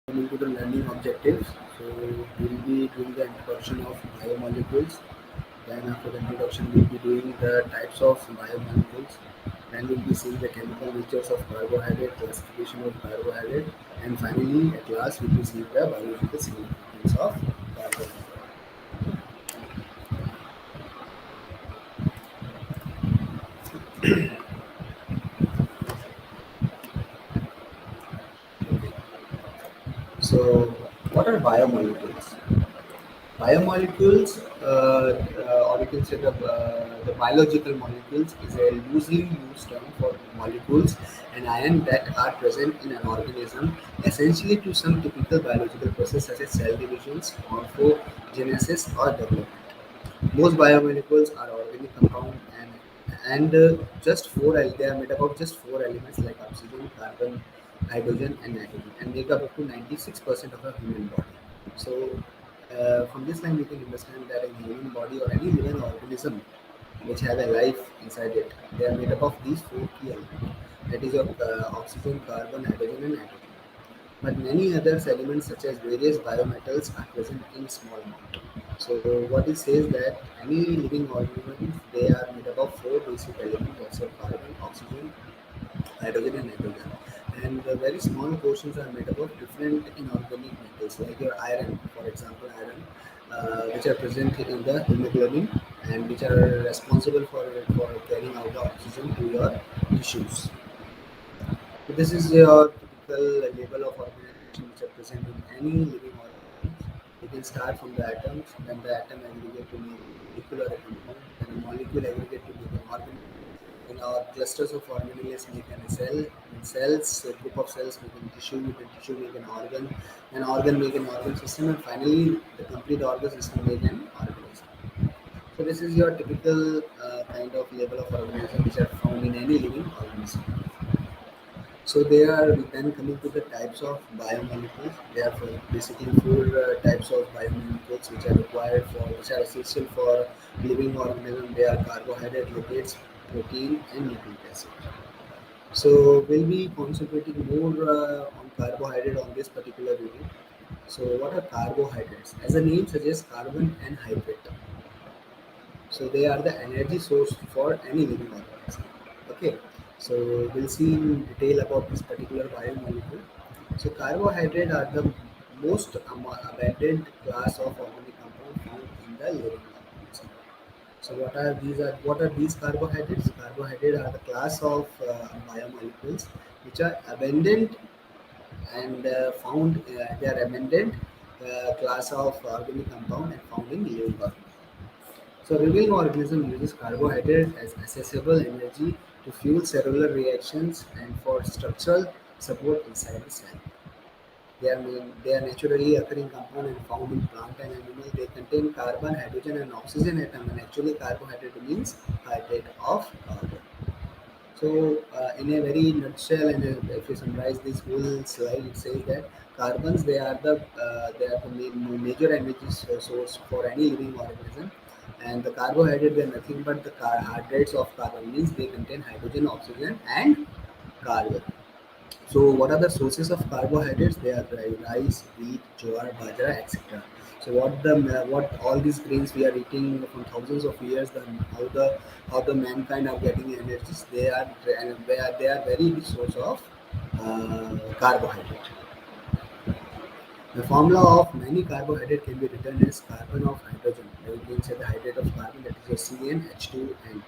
Coming to the learning objectives, so we'll be doing the introduction of biomolecules. Then after the introduction, we'll be doing the types of biomolecules. Then we'll be seeing the chemical natures of carbohydrate, classification of carbohydrate, and finally, at last, we'll be seeing the biological significance of carbohydrate. So, what are biomolecules? Biomolecules, or you can say the biological molecules, is a loosely used term for molecules and ion that are present in an organism, essentially to some typical biological process such as cell divisions, morphogenesis, or development. Most biomolecules are organic compound and just they are made up of just four elements like oxygen, carbon, hydrogen, and nitrogen, and make up to 96% of a human body. So, from this line, we can understand that a human body or any living organism which have a life inside it, they are made up of these four key elements. That is your oxygen, carbon, hydrogen, and nitrogen. But many other elements such as various biometals are present in small amount. So what it says that any living organisms they are made up of four basic elements, that's of carbon, oxygen, hydrogen, and nitrogen. And the very small portions are made up of different inorganic metals like your iron, for example, iron, which are present in the hemoglobin and which are responsible for carrying out the oxygen to your tissues. So this is your typical level of organization which are present in any living organism. You can start from the atoms, then the atom aggregate to make molecular compound, then a molecule aggregate to make an organ. In our clusters of organelles make a cell, in cells, a group of cells make a tissue, the tissue make an organ make an organ system, and finally the complete organ system make an organism. So this is your typical kind of level of organism which are found in any living organism. So they are then coming to the types of biomolecules. There are basically four types of biomolecules which are required for, which are essential for living organism. They are carbohydrate, lipids, protein, and nucleic acid. So we'll be concentrating more on carbohydrate on this particular unit. So what are carbohydrates? As the name suggests, carbon and hydrate. So they are the energy source for any living organism. Okay. So we'll see in detail about this particular biomolecule. So carbohydrate are the most abundant class of organic compound found in the living organism. So what are these carbohydrates? Carbohydrates are the class of biomolecules which are abundant and found. They are abundant class of organic compound and found in living organisms. So living organism uses carbohydrate as accessible energy to fuel cellular reactions and for structural support inside the cell. They are naturally occurring compound and found in plant and animal. They contain carbon, hydrogen, and oxygen atom. And actually, carbohydrate means hydrate of carbon. So, in a very nutshell, and if you summarize this whole slide, it says that carbons they are the major energy source for any living organism, and the carbohydrate they are nothing but the carbohydrates of carbon means they contain hydrogen, oxygen, and carbon. So, what are the sources of carbohydrates? They are rice, wheat, jowar, bajra, etc. So, what all these grains we are eating from thousands of years, how the mankind are getting energies? They are very big source of carbohydrate. The formula of many carbohydrate can be written as carbon of hydrogen. You can say the hydrate of carbon, that is your CnH2n.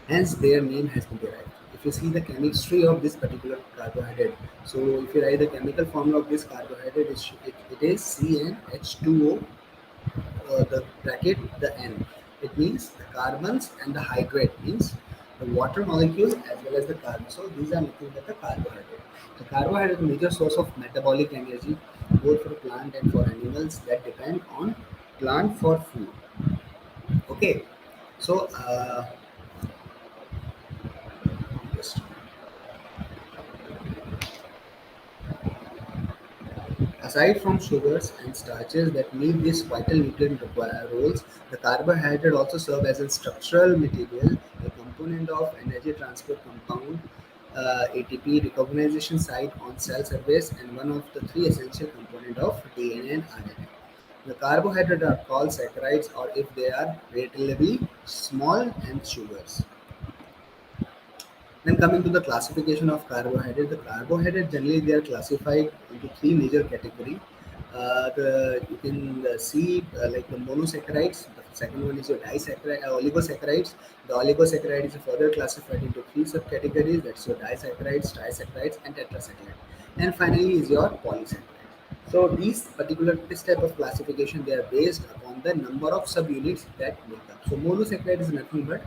Hence, their name has been derived. If you see the chemistry of this particular carbohydrate, so if you write the chemical formula of this carbohydrate, it is CnH2O, the bracket, the N. It means the carbons and the hydrate means the water molecule as well as the carbon. So these are nothing but the carbohydrate. The carbohydrate is a major source of metabolic energy both for plant and for animals that depend on plant for food. Okay, so just aside from sugars and starches that meet these vital nutrient roles, the carbohydrate also serve as a structural material, a component of energy transport compound, ATP recognition site on cell surface, and one of the three essential components of DNA and RNA. The carbohydrates are called saccharides, or if they are relatively small, and sugars. Then coming to the classification of carbohydrate, the carbohydrate generally they are classified into three major categories. The you can see like the monosaccharides. The second one is your disaccharide, oligosaccharides. The oligosaccharide is further classified into three subcategories. That's your disaccharides, trisaccharides, and tetrasaccharides. And finally is your polysaccharides. So this type of classification they are based upon the number of subunits that make up. So monosaccharide is nothing but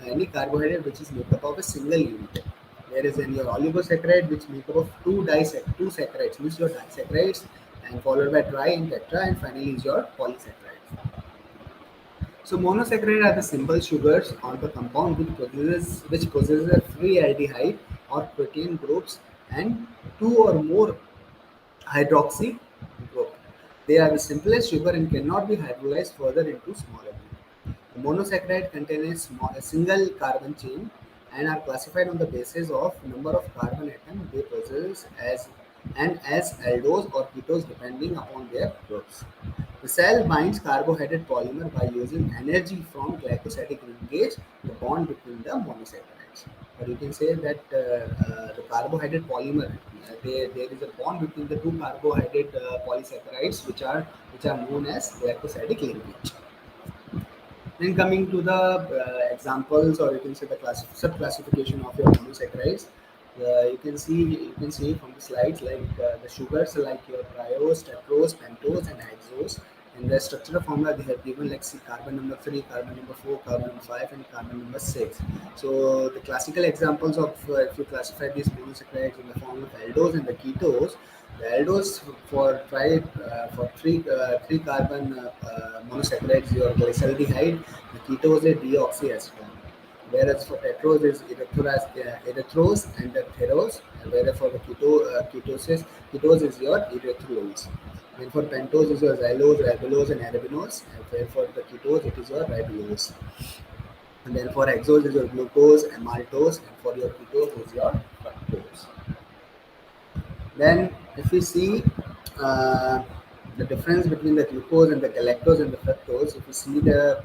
any carbohydrate which is made up of a single unit. Whereas in your oligosaccharide which make up of two saccharides, means your disaccharides and followed by tri and tetra, and finally is your polysaccharides. So monosaccharide are the simple sugars or the compound which possesses a free aldehyde or protein groups and two or more hydroxy group. They are the simplest sugar and cannot be hydrolyzed further into smaller group. The monosaccharide contain a single carbon chain and are classified on the basis of number of carbon atoms they possess as aldose or ketose depending upon their groups. The cell binds carbohydrate polymer by using energy from glycosidic linkage, the bond between the monosaccharides. Or you can say that the carbohydrate polymer, there is a bond between the two carbohydrate polysaccharides, which are known as glycosidic linkage. Then coming to the examples, or you can say the sub-classification of your monosaccharides. You can see from the slides like the sugars like your triose, tetrose, pentose, and hexose. In the structural formula, they have given like carbon number 3, carbon number 4, carbon number 5, and carbon number 6. So the classical examples of if you classify these monosaccharides in the form of aldose and the ketose, the aldose for three carbon monosaccharides, your glyceraldehyde, the ketose is deoxyacetone. Whereas for tetrose is erythrose and the therose, whereas for the ketose is your erythrulose. And for pentose is your xylose, ribulose, and arabinose. And where for the ketose it is your ribulose. And then for hexose is your glucose and maltose, and for your ketose is your fructose. Then if we see the difference between the glucose and the galactose and the fructose, if we see the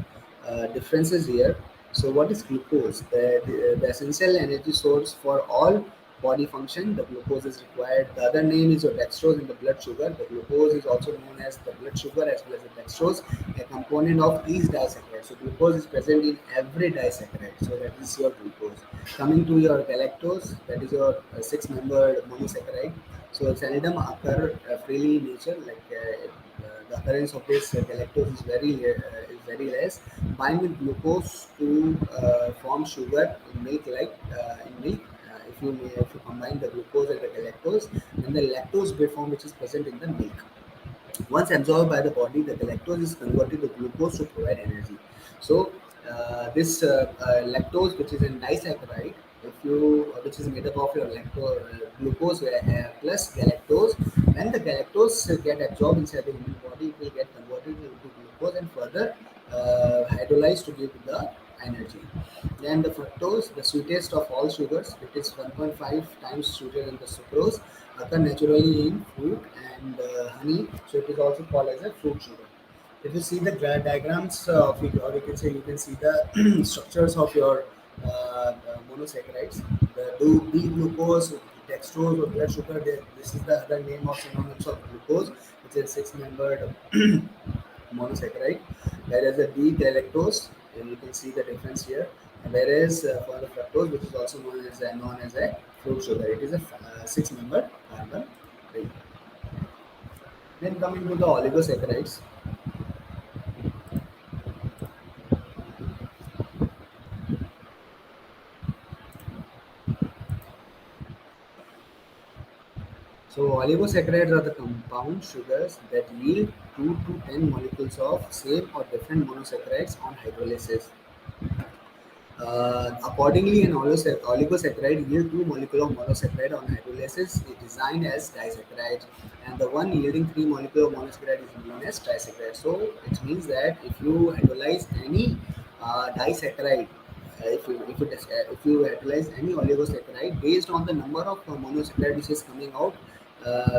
differences here. So what is glucose? The essential energy source for all body function. The glucose is required. The other name is your dextrose in the blood sugar. The glucose is also known as the blood sugar as well as the dextrose, a component of each disaccharide. So glucose is present in every disaccharide. So that is your glucose. Coming to your galactose, that is your six-membered monosaccharide. So seldom occur freely in nature. Like the occurrence of this galactose is very less. Bind with glucose to form sugar in milk, like in milk. If you combine the glucose and the galactose, then the lactose form which is present in the milk. Once absorbed by the body, the galactose is converted to glucose to provide energy. So this lactose, which is in disaccharide, which is made up of your glucose plus galactose, when the galactose get absorbed inside the human body, it will get converted into glucose and further hydrolyzed to give the energy. Then the fructose, the sweetest of all sugars, it is 1.5 times sweeter than the sucrose, occur naturally in fruit and honey, so it is also called as a fruit sugar. If you see the diagrams of it, or you can see the structures of your monosaccharides, the D-glucose, dextrose, or blood sugar, this is the other name of synonyms of glucose, which is six-membered monosaccharide. Whereas the D-galactose, and you can see the difference here. Whereas for the fructose, which is also known as a fruit sugar, it is a six-membered carbon ring. Then coming to the oligosaccharides. So oligosaccharides are the compound sugars that yield 2 to 10 molecules of same or different monosaccharides on hydrolysis. Accordingly, an oligosaccharide yield 2 molecules of monosaccharide on hydrolysis is designed as disaccharide, and the one yielding 3 molecules of monosaccharide is known as trisaccharide. So it means that if you hydrolyze any disaccharide if you utilize any oligosaccharide based on the number of monosaccharide which is coming out,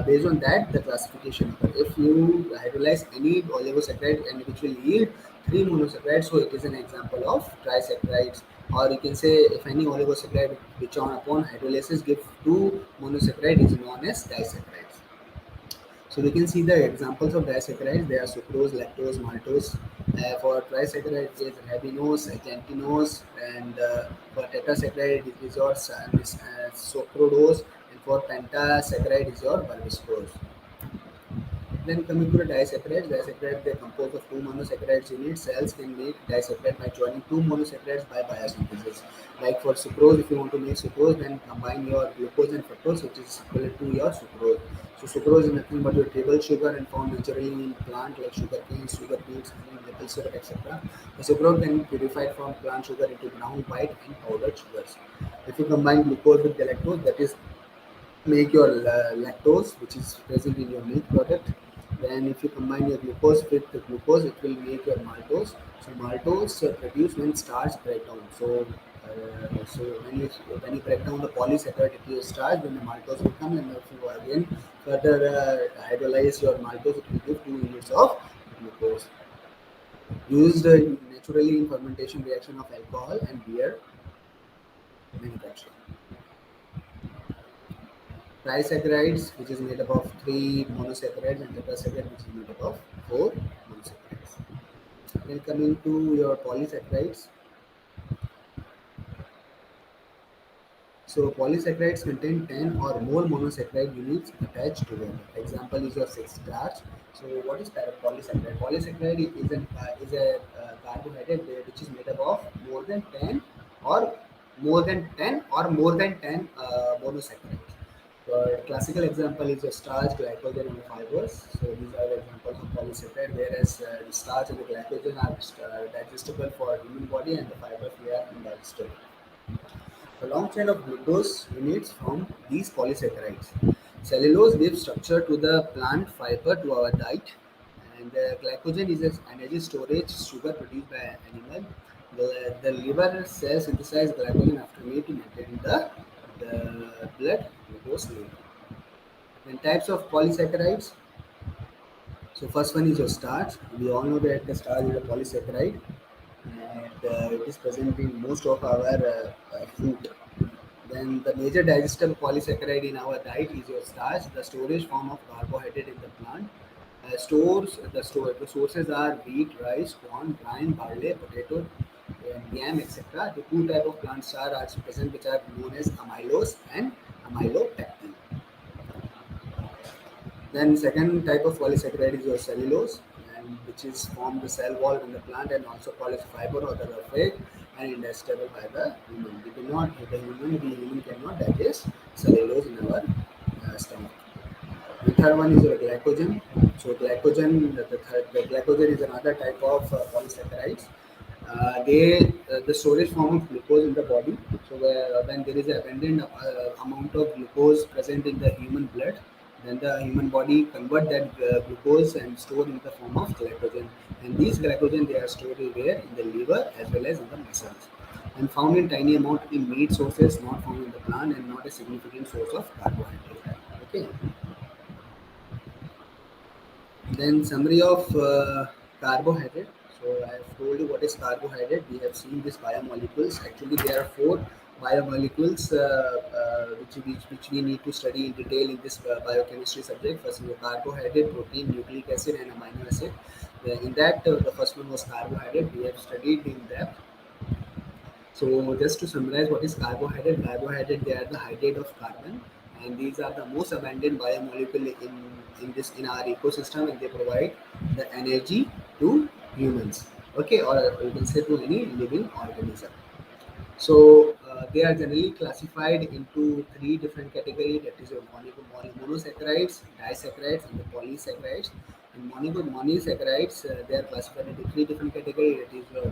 based on that the classification occur. If you hydrolyze any oligosaccharide and which will yield three monosaccharides, so it is an example of trisaccharides. Or you can say if any oligosaccharide which on upon hydrolysis give two monosaccharide is known as disaccharides. So we can see the examples of disaccharides. They are sucrose, lactose, maltose. For trisaccharides, it is ribinose, xantinose, and for tetrasaccharide, it is your sucralose, and for pentasaccharide, is your verbiscose. Then coming to the disaccharides they are composed of two monosaccharides units. Cells can make disaccharide by joining two monosaccharides by biosynthesis. Like for sucrose, if you want to make sucrose, then combine your glucose and fructose, which is equivalent to your sucrose. So sucrose is nothing but your table sugar and found naturally in plant like sugar canes, sugar beets, honey, maple syrup, etc. The sucrose can be purified from plant sugar into brown, white, and powdered sugars. If you combine glucose with galactose, that is make your lactose, which is present in your milk product. Then if you combine your glucose with the glucose, it will make your maltose. So maltose produced when starch break down. So when you break down the polysaccharide into starch, then the maltose will come, and if you again further hydrolyze your maltose, it will give 2 units of glucose. Used naturally in fermentation reaction of alcohol and beer manufacturing. Trisaccharides, which is made up of three monosaccharides, and tetrasaccharide, which is made up of four monosaccharides. Then coming to your polysaccharides. So polysaccharides contain 10 or more monosaccharide units attached together. Example is your 6-starch. So what is polysaccharide? Polysaccharide is a carbohydrate which is made up of more than 10 or more than 10 monosaccharides. Classical example is your starch, glycogen, and fibers. So these are the examples of polysaccharide, whereas the starch and the glycogen are digestible for human body, and the fibers they are indigestible. A long chain of glucose units from these polysaccharides. Cellulose gives structure to the plant fiber to our diet, and glycogen is an energy storage sugar produced by animal. The liver cells synthesize glycogen after meat to maintain the blood glucose level. Then types of polysaccharides. So first one is your starch. We all know that the starch is a polysaccharide, and it is present in most of our food. Then the major digestible polysaccharide in our diet is your starch, the storage form of carbohydrate in the plant. The sources are wheat, rice, corn, grain, barley, potato, yam, etc. The two type of plant starch are present, which are known as amylose and amylopectin. Then second type of polysaccharide is your cellulose, and which is from the cell wall in the plant and also called as fiber or the roughage and indigestible by the human. The human cannot digest cellulose in our stomach. The third one is your glycogen. So the glycogen is another type of polysaccharides. The storage form of glucose in the body. So when there is an abundant amount of glucose present in the human blood, then the human body convert that glucose and store in the form of glycogen. And these glycogen they are stored where in the liver as well as in the muscles, and found in tiny amount in meat sources, not found in the plant, and not a significant source of carbohydrate. Okay. Then summary of carbohydrate. So I have told you what is carbohydrate. We have seen these biomolecules. Actually, there are four biomolecules which we need to study in detail in this biochemistry subject. First is carbohydrate, protein, nucleic acid, and amino acid. In that, the first one was carbohydrate. We have studied in depth. So just to summarize, what is carbohydrate? Carbohydrate, they are the hydrate of carbon, and these are the most abundant biomolecule in our ecosystem, and they provide the energy to humans. Okay, or you can say to any living organism. So they are generally classified into three different categories. That is your monosaccharides, disaccharides, and the polysaccharides. In monosaccharides, they are classified into three different categories. That is your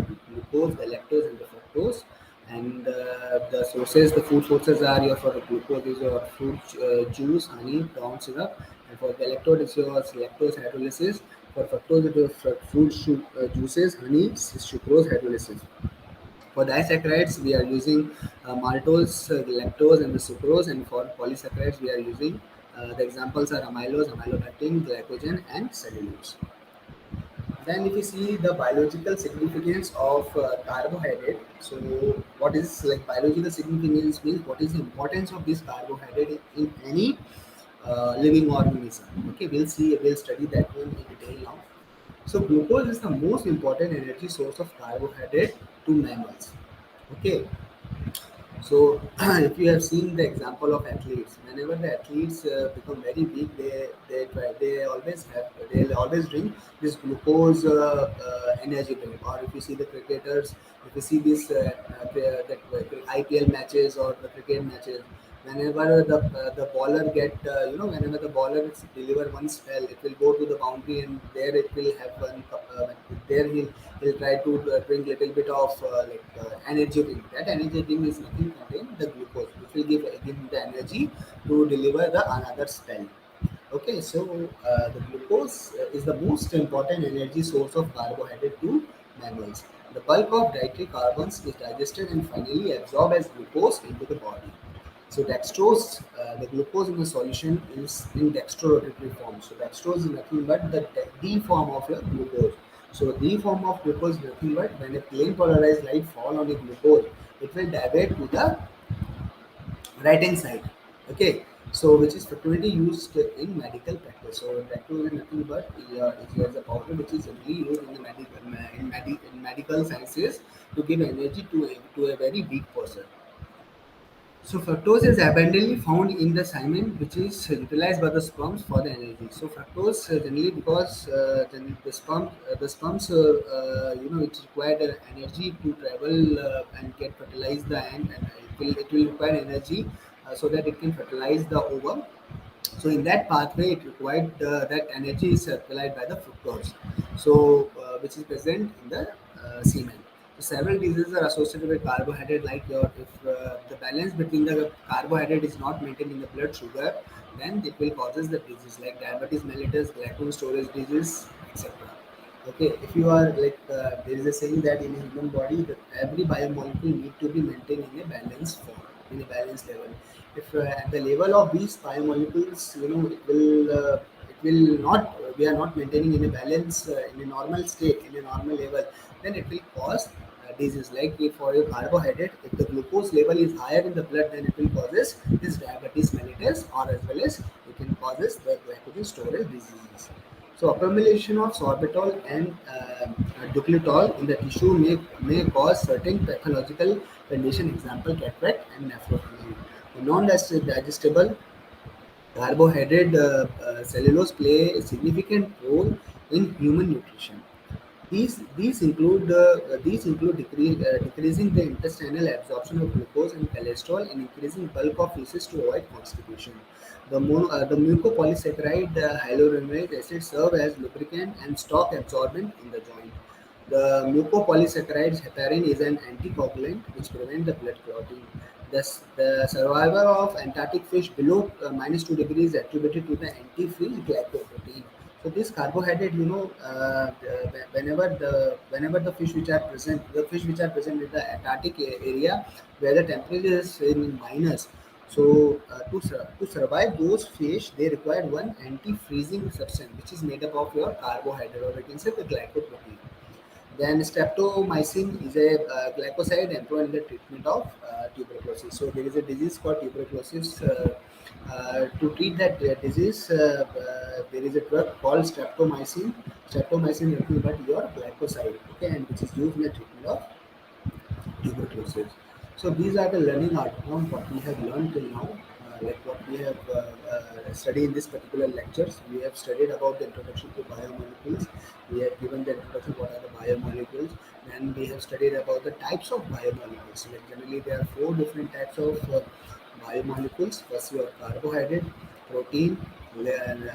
glucose, the lactose, and the fructose. And the food sources are your for the glucose is your fruit juice, honey, brown syrup, and for the lactose is your lactose hydrolysis. For fructose, it is fruit juices, honey, sucrose hydrolysis. For disaccharides, we are using maltose, lactose, and the sucrose. And for polysaccharides, we are using the examples are amylose, amylopectin, glycogen, and cellulose. Then, if you see the biological significance of carbohydrate, so what is like biological significance means what is the importance of this carbohydrate in any living organism. Okay, we'll study that one in detail now. So glucose is the most important energy source of carbohydrate to mammals. Okay, so if you have seen the example of athletes, whenever the athletes become very weak, they'll always drink this glucose energy drink. Or if you see the cricketers, if you see this IPL matches or the cricket matches, whenever the bowler whenever the bowler deliver one spell, it will go to the boundary and there it will have one there he'll try to drink little bit of energy drink. That energy drink is nothing contain the glucose, which will give him the energy to deliver the another spell. Okay, so the glucose is the most important energy source of carbohydrate to mammals. The bulk of dietary carbons is digested and finally absorbed as glucose into the body. So dextrose, the glucose in the solution is in dextrorotatory form. So dextrose is nothing but the D form of your glucose. So D form of glucose is nothing but when a plain polarized light fall on a glucose, it will divert to the right hand side. Okay, so which is frequently used in medical practice. So dextrose is nothing but is a powder which is generally used in the in medical sciences to give energy to a very weak person. So fructose is abundantly found in the semen, which is utilized by the sperms for the energy. So fructose generally because the sperms, it required energy to travel and get fertilized the end, and it will require energy so that it can fertilize the ovum. So in that pathway, it required that energy is supplied by the fructose, so which is present in the semen. So several diseases are associated with carbohydrate, like if the balance between the carbohydrate is not maintained in the blood sugar, then it will causes the disease like diabetes mellitus, glycogen storage disease, etc. Okay, if you are there is a saying that in a human body that every biomolecule need to be maintained in a balanced form, in a balanced level. If at the level of these biomolecules, it will not, we are not maintaining in a balance, in a normal state, in a normal level, then it will cause disease. Like if for your carbohydrate, if the glucose level is higher in the blood, then it will causes this diabetes mellitus, or as well as it can causes the glycogen storage diseases. So accumulation of sorbitol and duclitol in the tissue may cause certain pathological condition, example cataract and nephropathy. The non-digestible carbohydrate cellulose play a significant role in human nutrition. These include decreasing the intestinal absorption of glucose and cholesterol and increasing bulk of feces to avoid constipation. The mucopolysaccharide hyaluronate acid serve as lubricant and shock absorbent in the joint. The mucopolysaccharide heparin is an anticoagulant which prevents the blood clotting. The survival of Antarctic fish below -2 degrees is attributed to the antifreeze glycoprotein. So this carbohydrate, whenever the fish which are present, in the Antarctic area where the temperature is in minus. So to survive those fish, they require one anti-freezing substance which is made up of your carbohydrate, or we can say the glycoprotein. Then streptomycin is a glycoside employed in the treatment of tuberculosis. So there is a disease called tuberculosis. To treat that disease, there is a drug called streptomycin. Streptomycin is nothing but your glycoside, okay, and which is used in the treatment of tuberculosis. So these are the learning outcomes what we have learned till now, like what we have studied in this particular lectures. We have studied about the introduction to biomolecules. We have given the introduction what are the biomolecules. Then we have studied about the types of biomolecules. Like generally there are four different types of biomolecules. First your carbohydrate, protein,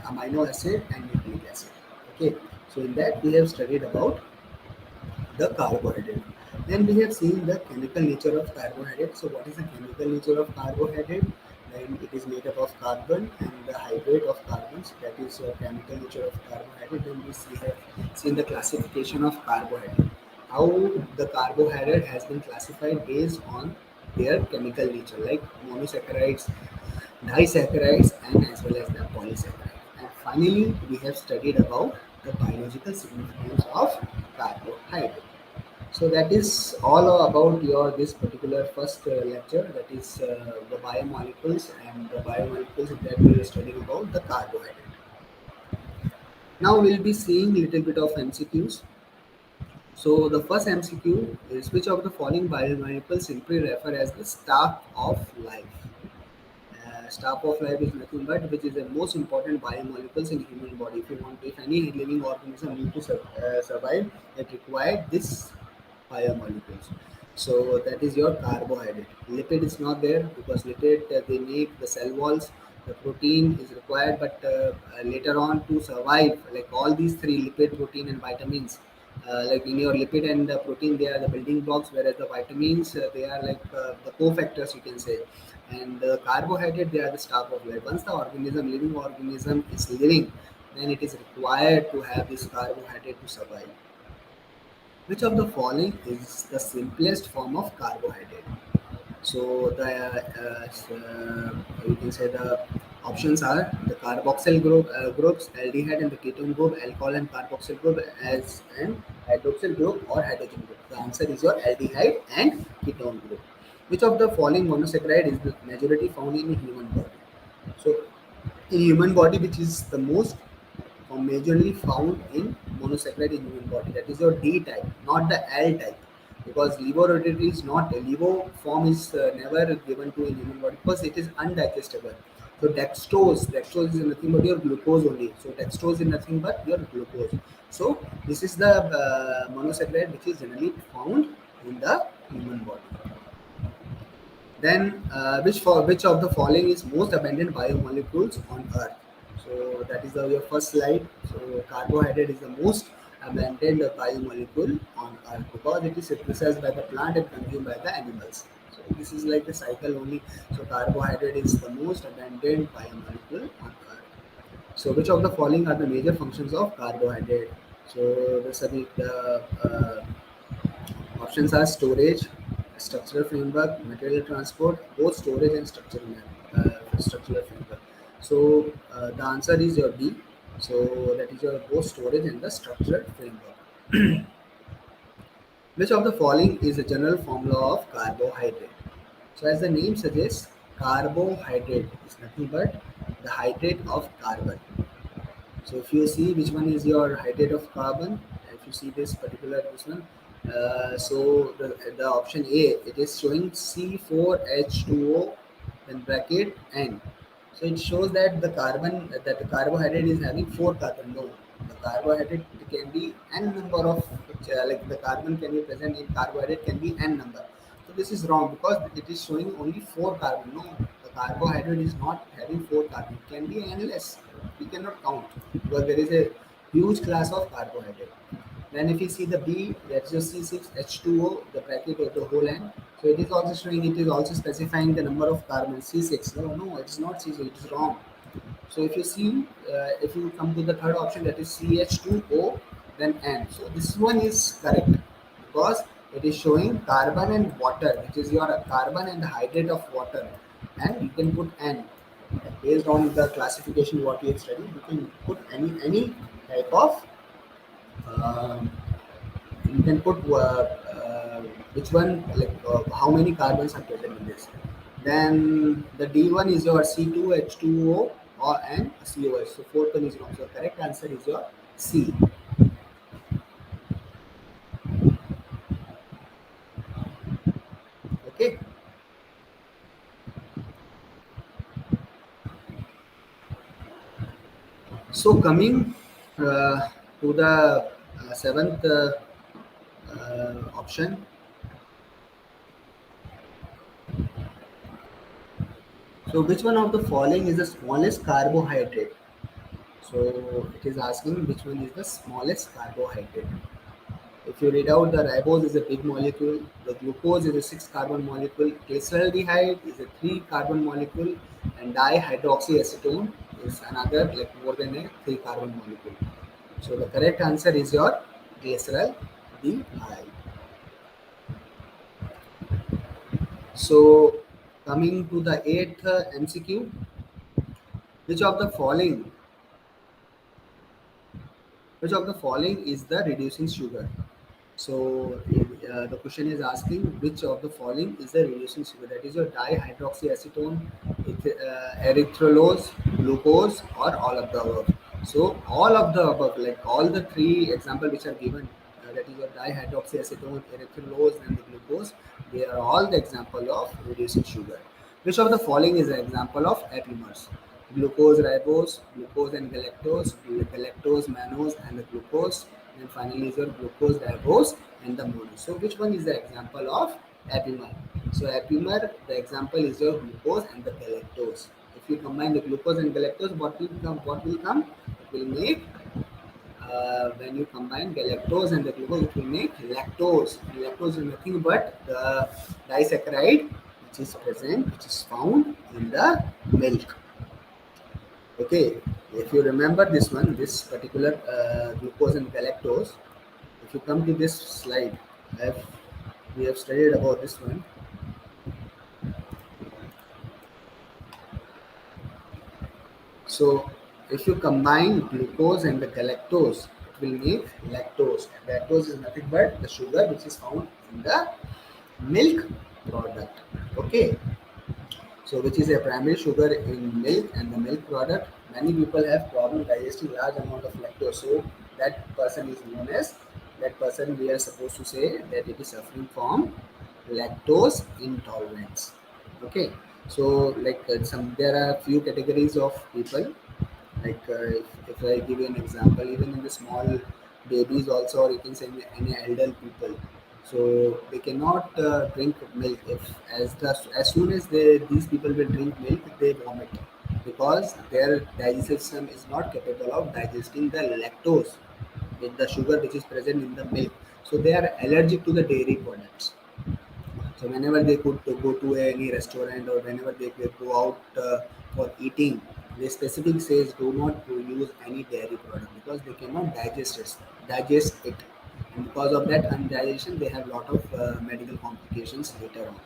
amino acid, and nucleic acid. Okay, so in that we have studied about the carbohydrate. Then we have seen the chemical nature of carbohydrate. So what is the chemical nature of carbohydrate? Then it is made up of carbon and the hydrate of carbons. That is chemical nature of carbohydrate. Then we have seen the classification of carbohydrate. how the carbohydrate has been classified based on their chemical nature, like monosaccharides, disaccharides, and as well as the polysaccharides. And finally, we have studied about the biological significance of carbohydrate. So that is all about your this particular first lecture, that is the biomolecules, and the biomolecules that we are studying about the carbohydrate. Now we'll be seeing little bit of MCQs. So the first MCQ is, which of the following biomolecules simply refer as the staff of life? Staff of life is nothing but which is the most important biomolecules in human body. If any living organism need to survive, it required this biomolecules. So that is your carbohydrate. Lipid is not there because lipid they make the cell walls. The protein is required, but later on to survive, like all these three, lipid, protein, and vitamins. Like in your lipid and the protein, they are the building blocks, whereas the vitamins they are like the cofactors, you can say, and the carbohydrate they are the staff of life. Once the living organism is living, then it is required to have this carbohydrate to survive. Which of the following is the simplest form of carbohydrate? So you can say the options are the carboxyl groups, aldehyde and the ketone group, alcohol and carboxyl group, as an hydroxyl group or hydrogen group. The answer is your aldehyde and ketone group. Which of the following monosaccharide is the majority found in human body? So in human body, which is the most or majorly found in monosaccharide in human body, that is your D type, not the L type, because levorotatory is not, levo form is never given to in human body because it is undigestible. So dextrose is nothing but your glucose only. So dextrose is nothing but your glucose. So this is the monosaccharide which is generally found in the human body. Then, which of the following is most abundant biomolecules on Earth? So that is your first slide. So carbohydrate is the most abundant biomolecule on Earth because it is synthesized by the plant and consumed by the animals. So this is like the cycle only. So carbohydrate is the most abundant biomolecule on Earth. So which of the following are the major functions of carbohydrate? So the options are storage, structural framework, material transport, both storage and structural framework. So the answer is your D. So that is your both storage and the structural framework. Which of the following is the general formula of carbohydrate? So as the name suggests, carbohydrate is nothing but the hydrate of carbon. So if you see which one is your hydrate of carbon, if you see this one, so the option A, it is showing C4H2O then bracket N. So it shows that the carbohydrate is having four carbon. No, the carbohydrate can be n number of like the carbon can be present in carbohydrate can be n number. So this is wrong because it is showing only four carbon. No, the carbohydrate is not having four carbon. It can be endless. We cannot count because there is a huge class of carbohydrate. Then if you see the B, that's just C6H2O, the bracket of the whole end. So it is also showing, it is also specifying the number of carbon C6. No, it is not C6, it is wrong. So if you see, if you come to the third option, that is CH2O, then N. So this one is correct because it is showing carbon and water, which is your carbon and the hydrate of water, and you can put N. Based on the classification what we have studied, you can put any type of you can put which one, like how many carbons are present in this. Then the D1 is your C2H2O or and COH. So fourth one is wrong. So correct answer is your C. Okay. So coming to the seventh option. So which one of the following is the smallest carbohydrate? So it is asking which one is the smallest carbohydrate. If you read out, the ribose is a big molecule, the glucose is a 6 carbon molecule, glyceraldehyde is a 3 carbon molecule, and dihydroxyacetone is another, like more than a 3 carbon molecule. So the correct answer is your glyceraldehyde. So coming to the eighth MCQ, which of the following which of the following is the reducing sugar? So the question is asking which of the following is the reducing sugar? That is your dihydroxyacetone, erythrulose, glucose, or all of the above. So all of the above, like all the three examples which are given, that is your dihydroxyacetone, erythrulose, and the glucose, they are all the example of reducing sugar. Which of the following is an example of epimers? Glucose ribose, glucose and galactose, galactose mannose, and the glucose, and finally is your glucose ribose and the mono. So which one is the example of epimer? So epimer, the example is your glucose and the galactose. If you combine the glucose and galactose, what will come? What will come? It will make when you combine galactose and the glucose, it will make lactose. And lactose is nothing but the disaccharide which is present, which is found in the milk. Okay, if you remember this one, this particular glucose and galactose, if you come to this slide, we have studied about this one. So if you combine glucose and the galactose, it will make lactose. And lactose is nothing but the sugar which is found in the milk product. Okay, so which is a primary sugar in milk and the milk product. Many people have problem digesting large amount of lactose. So that person is known as, that person we are supposed to say that it is suffering from lactose intolerance. Okay, so like there are few categories of people, like if I give you an example, even in the small babies also, or you can say any elder people, so they cannot drink milk. If as soon as these people will drink milk, they vomit because their digestive system is not capable of digesting the lactose with the sugar which is present in the milk. So they are allergic to the dairy products. So whenever they could go to any restaurant or whenever they go out for eating, they specifically says do not to use any dairy product because they cannot digest it, and because of that indigestion, they have lot of medical complications later on.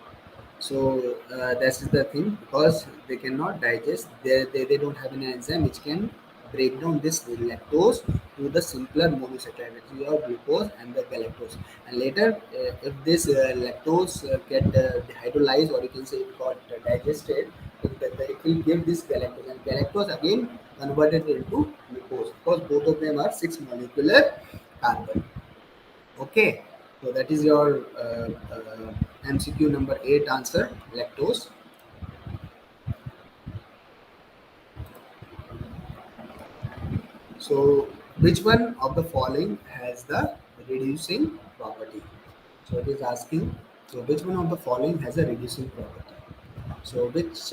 So that's the thing, because they cannot digest, they don't have an enzyme which can break down this lactose to the simpler monosaccharide, which is your glucose and the galactose. And later, if this lactose get hydrolyzed, or you can say it got digested, it will give this galactose, and galactose again converted into glucose, because both of them are 6 molecular carbon. Okay, so that is your MCQ number 8 answer, lactose. So which one of the following has the reducing property? So it is asking, so which one of the following has a reducing property? So which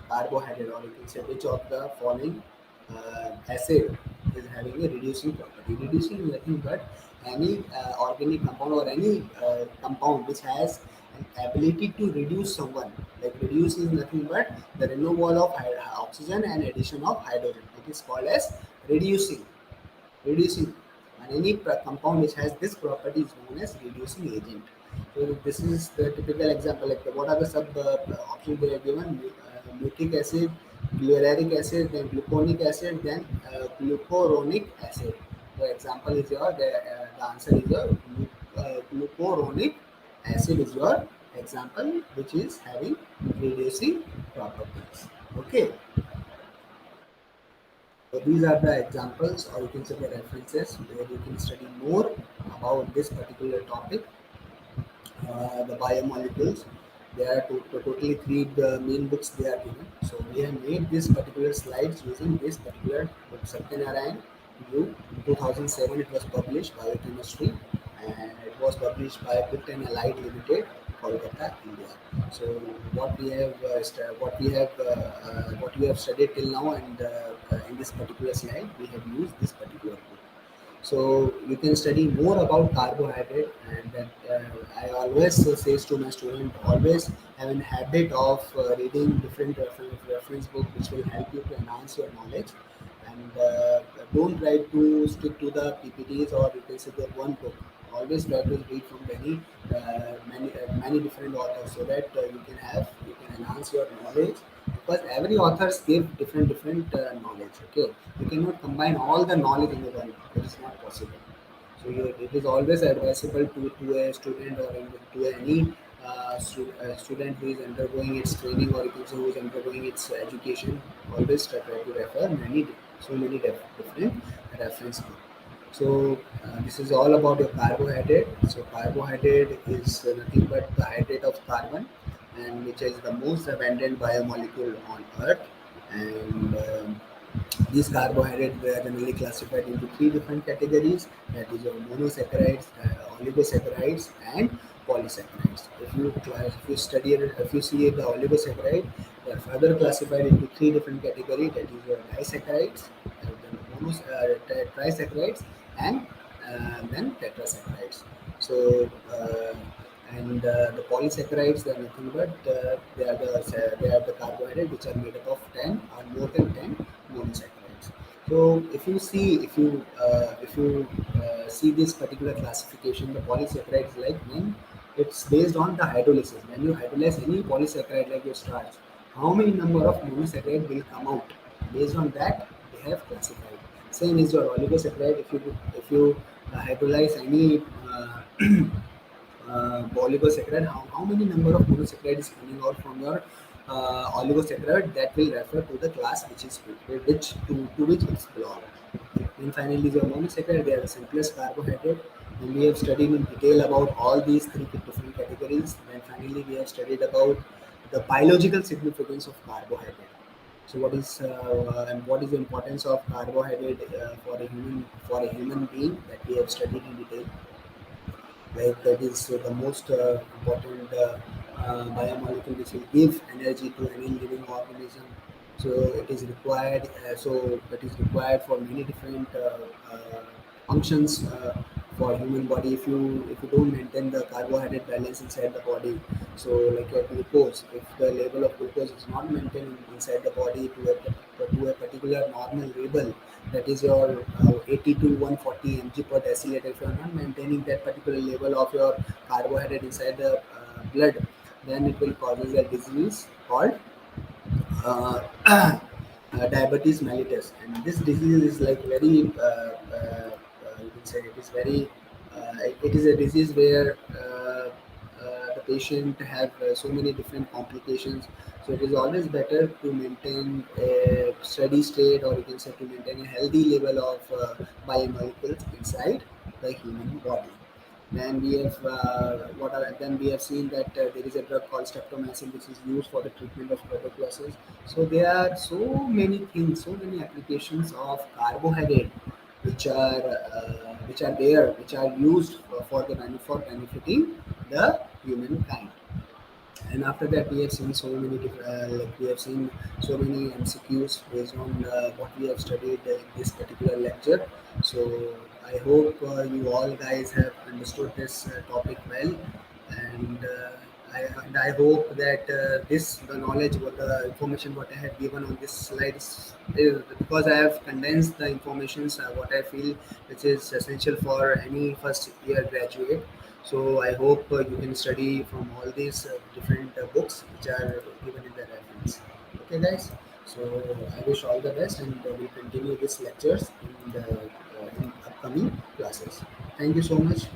carbohydrate, or you can say which of the following acid is having a reducing property? Reducing is nothing but any organic compound or any compound which has an ability to reduce someone. Like reduce is nothing but the removal of oxygen and addition of hydrogen. It is called as reducing. Reducing, and any compound which has this property is known as reducing agent. So this is the typical example. Like what are the sub options they are given? Nucleic acid, glyceric acid, then gluconic acid, then glucuronic acid. The example is your the answer is your glucuronic acid is your example, which is having reducing properties. Okay. So these are the examples, or you can say the references where you can study more about this particular topic, the biomolecules. There are totally three main books they are given. So we have made this particular slides using this particular book, Satyanarayan U. In 2007 it was published, Biochemistry, and it was published by Pitt and Allied Limited, Kolkata, India. So what we have studied till now, and in this particular slide, we have used this particular book. So you can study more about carbohydrate, and that I always says to my student, always have a habit of reading different reference book which will help you to enhance your knowledge, and don't try to stick to the PPTs, or you can say the one book. always try to read from many different authors, so that you can enhance your knowledge, because every authors give different knowledge. Okay, you cannot combine all the knowledge in the one. It is not possible. So it is always advisable to a student, or to any student who is undergoing its training, or you can say who is undergoing its education. Always try to refer so many different reference books. So this is all about your carbohydrate. So carbohydrate is nothing but the hydrate of carbon, and which is the most abundant biomolecule on Earth. And these carbohydrates were generally classified into three different categories. That is your monosaccharides, oligosaccharides, and polysaccharides. If you see the oligosaccharide, they are further classified into three different categories. That is your disaccharides, trisaccharides, and then tetrasaccharides. So the polysaccharides, they are nothing but they are the carbohydrates which are made up of 10 or more than 10 monosaccharides. So if you see this particular classification, the polysaccharides, like when it's based on the hydrolysis. When you hydrolyze any polysaccharide like your starch, how many number of monosaccharide will come out? Based on that, they have classified. Same is your oligosaccharide. If you hydrolyze any oligosaccharide, how many number of monosaccharide is coming out from your oligosaccharide, that will refer to the class to which it's belong. And finally, the monosaccharide, they are the simplest carbohydrate. And we have studied in detail about all these three different categories. Then finally, we have studied about the biological significance of carbohydrate. So what is the importance of carbohydrate for a human being, that we have studied in detail. Like that is the most important biomolecule which will give energy to any living organism. So it is required. So it is required for many different functions for human body. If you don't maintain the carbohydrate balance inside the body, so like your glucose, if the level of glucose is not maintained inside the body to a particular normal level, that is your 80 to 140 mg per deciliter. If you are not maintaining that particular level of your carbohydrate inside the blood, then it will causes a disease called diabetes mellitus. And this disease is like very you can say it is very it is a disease where the patient have so many different complications. So it is always better to maintain a steady state, or you can say to maintain a healthy level of biomolecules inside the human body. Then we have seen that there is a drug called streptomycin, which is used for the treatment of tuberculosis. So there are so many things, so many applications of carbohydrate which are used for benefiting the humankind. And after that, we have seen so many we have seen so many MCQs based on what we have studied in this particular lecture. So I hope you all guys have understood this topic well. And I hope that the knowledge, what the information what I have given on this slides is because I have condensed the informations what I feel which is essential for any first year graduate. So I hope you can study from all these different books which are given in the reference. Okay, guys. So I wish all the best, and we'll continue these lectures in upcoming classes. Thank you so much.